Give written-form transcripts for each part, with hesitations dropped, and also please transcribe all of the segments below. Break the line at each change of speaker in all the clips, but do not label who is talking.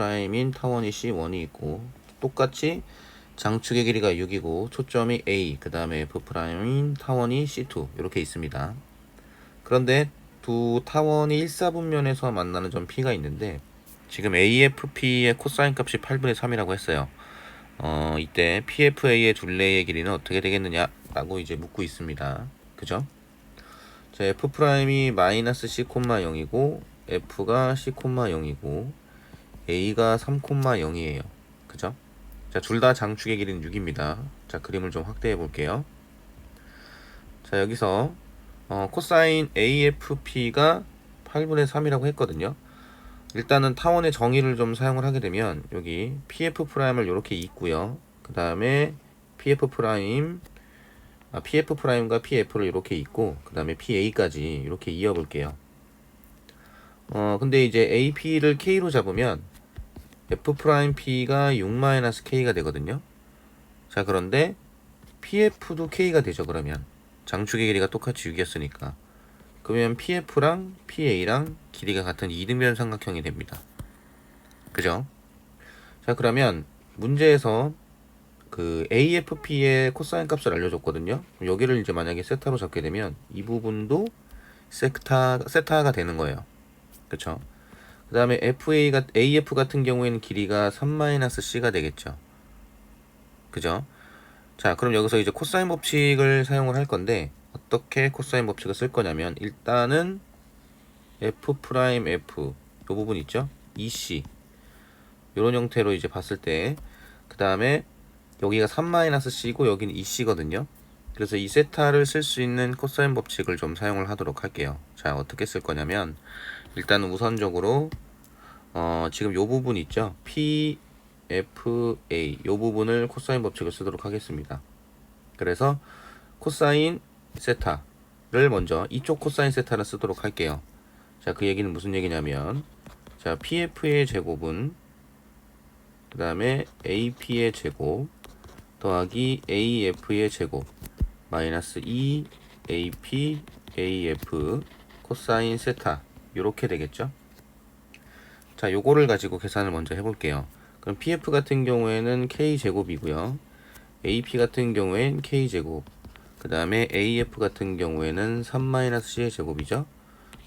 프라임인 타원이 C1이 있고, 똑같이 장축의 길이가 6이고 초점이 A, 그 다음에 F 프라임인 타원이 C2 이렇게 있습니다. 그런데 두 타원이 일사분면에서 만나는 점 P가 있는데, 지금 AFP의 코사인 값이 8분의 3이라고 했어요. 이때 PFA의 둘레의 길이는 어떻게 되겠느냐 라고 이제 묻고 있습니다. 그죠? 자, F 프라임이 마이너스 C, 0이고 F가 C, 0이고 A가 3,0이에요. 그죠? 자, 둘 다 장축의 길이는 6입니다. 자, 그림을 좀 확대해 볼게요. 자, 여기서 코사인 AFP가 8분의 3이라고 했거든요. 일단은 타원의 정의를 좀 사용을 하게 되면 여기 PF 프라임을 이렇게 있고요. 그 다음에 PF 프라임과 PF를 이렇게 있고, 그 다음에 PA까지 이렇게 이어 볼게요. 근데 이제 AP를 K로 잡으면 F 프라임 P가 6-K가 되거든요. 자, 그런데 PF도 K가 되죠. 그러면 장축의 길이가 똑같이 6이었으니까 그러면 PF랑 PA랑 길이가 같은 이등변 삼각형이 됩니다. 그죠? 자, 그러면 문제에서 그 AFP의 코사인 값을 알려줬거든요. 여기를 이제 만약에 세타로 잡게 되면 이 부분도 세타가 되는 거예요. 그쵸? 그 다음에 AF 같은 경우에는 길이가 3-C가 되겠죠. 그죠? 자, 그럼 여기서 이제 코사인 법칙을 사용을 할 건데, 어떻게 코사인 법칙을 쓸 거냐면, 일단은 F 프라임 F 요 부분 있죠? EC 요런 형태로 이제 봤을 때, 그 다음에 여기가 3-C고 여기는 EC거든요. 그래서 이 세타를 쓸 수 있는 코사인 법칙을 좀 사용을 하도록 할게요. 자, 어떻게 쓸 거냐면, 일단은 우선적으로 지금 요 부분 있죠? PFA 요 부분을 코사인 법칙을 쓰도록 하겠습니다. 그래서 코사인 세타를 먼저 이쪽 코사인 세타를 쓰도록 할게요. 자, 그 얘기는 무슨 얘기냐면, 자, PF의 제곱은 그 다음에 AP의 제곱 더하기 AF의 제곱 마이너스 2AP AF 코사인 세타 요렇게 되겠죠. 자, 요거를 가지고 계산을 먼저 해볼게요. 그럼 PF 같은 경우에는 K제곱이고요. AP 같은 경우엔 K제곱, 그 다음에 AF 같은 경우에는 3-C의 제곱이죠.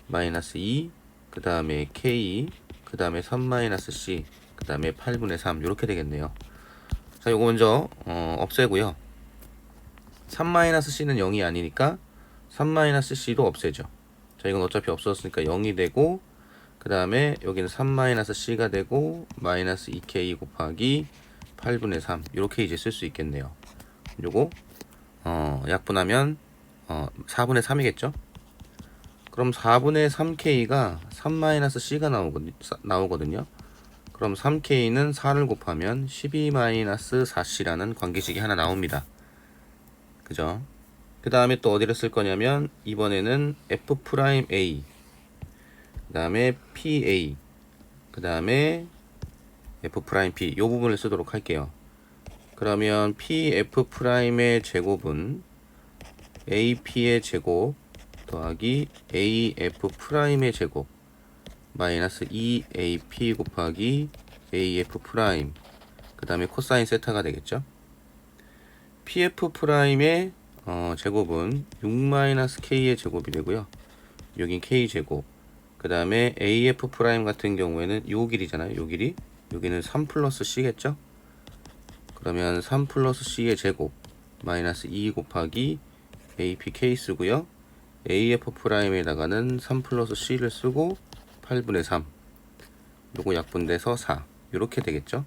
마이너스 2, 그 다음에 K, 그 다음에 3-C, 그 다음에 8분의 3 이렇게 되겠네요. 자, 요거 먼저 없애고요. 3-C는 0이 아니니까 3-C도 없애죠. 자, 이건 어차피 없었으니까 0이 되고, 그 다음에 여기는 3-C가 되고 마이너스 2K 곱하기 8분의 3 이렇게 이제 쓸 수 있겠네요. 요거 약분하면 4분의 3이겠죠. 그럼 4분의 3K가 3-C가 나오거든요. 그럼 3K는 4를 곱하면 12-4C라는 관계식이 하나 나옵니다. 그죠? 그 다음에 또 어디를 쓸 거냐면, 이번에는 F'A, 그 다음에 PA, 그 다음에 F'P 요 부분을 쓰도록 할게요. 그러면 PF'의 제곱은 AP의 제곱 더하기 AF'의 제곱 마이너스 2AP 곱하기 AF 프라임, 그 다음에 코사인 세타가 되겠죠. PF'의 제곱은 6-K의 제곱이 되고요. 여긴 K 제곱, 그 다음에 AF 프라임 같은 경우에는 요 길이잖아요. 요 길이, 여기는 3 플러스 C겠죠. 그러면 3 플러스 C의 제곱 마이너스 2 곱하기 APK 쓰고요. AF 프라임에다가는 3 플러스 C를 쓰고 8분의 3 요거 약분돼서 4 요렇게 되겠죠.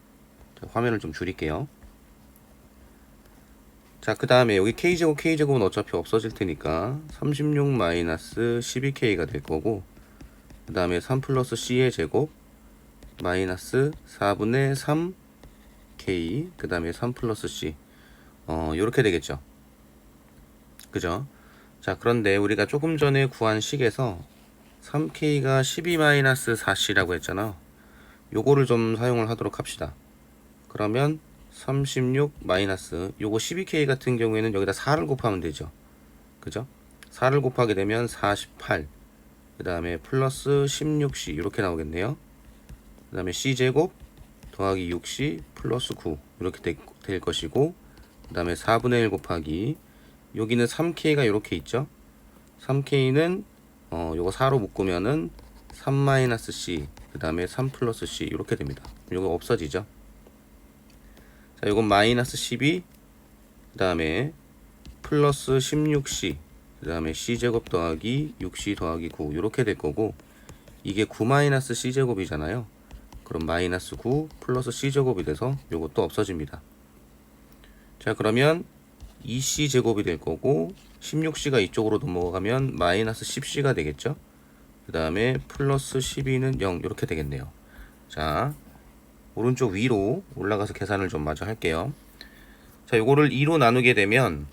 자, 화면을 좀 줄일게요. 자, 그 다음에 여기 K제곱은 어차피 없어질 테니까 36-12K가 될 거고, 그 다음에 3 플러스 C의 제곱 마이너스 4분의 3K, 그 다음에 3 플러스 C 요렇게 되겠죠. 그죠? 자, 그런데 우리가 조금 전에 구한 식에서 3K가 12-4C라고 했잖아. 요거를 좀 사용을 하도록 합시다. 그러면 36 마이너스 요거 12K 같은 경우에는 여기다 4를 곱하면 되죠. 그죠? 4를 곱하게 되면 48, 그 다음에 플러스 16C 이렇게 나오겠네요. 그 다음에 C제곱 더하기 6C 플러스 9 이렇게 될 것이고, 그 다음에 4분의 1 곱하기 여기는 3K가 이렇게 있죠. 3K는 요거 4로 묶으면은 3-C 그 다음에 3 플러스 C 이렇게 됩니다. 요거 없어지죠. 자, 요건 마이너스 12 그 다음에 플러스 16C 그 다음에 C제곱 더하기 6C 더하기 9 이렇게 될 거고, 이게 9 C제곱이잖아요. 그럼 마이너스 9 플러스 C제곱이 돼서 요것도 없어집니다. 자, 그러면 2C제곱이 될 거고, 16C가 이쪽으로 넘어가면 마이너스 10C가 되겠죠. 그 다음에 플러스 12는 0 이렇게 되겠네요. 자, 오른쪽 위로 올라가서 계산을 좀 마저 할게요. 자, 요거를 2로 나누게 되면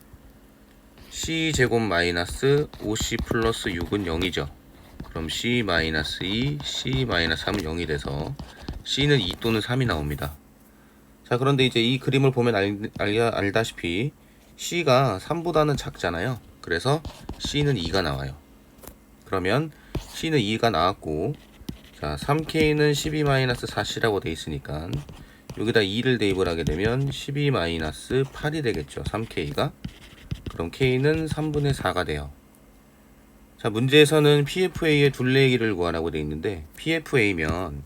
C제곱 마이너스 5C 플러스 6은 0이죠. 그럼 C 마이너스 2, C 마이너스 3은 0이 돼서 C는 2 또는 3이 나옵니다. 자, 그런데 이제 이 그림을 보면 알다시피 C가 3보다는 작잖아요. 그래서 C는 2가 나와요. 그러면 C는 2가 나왔고, 자, 3K는 12-4C라고 돼 있으니까 여기다 2를 대입을 하게 되면 12-8이 되겠죠. 3K가. 그럼 K는 3분의 4가 돼요. 자, 문제에서는 PFA의 둘레길을 구하라고 돼 있는데, PFA면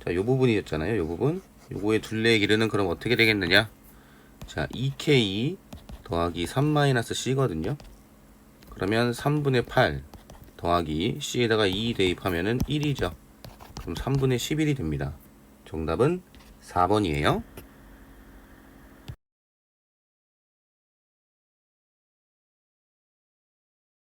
자, 요 부분이었잖아요. 요 부분. 요거의 둘레의 길이는 그럼 어떻게 되겠느냐? 자, 2K 더하기 3-C거든요. 그러면 3분의 8 더하기 C에다가 2 대입하면은 1이죠. 그럼 3분의 11이 됩니다. 정답은 4번이에요.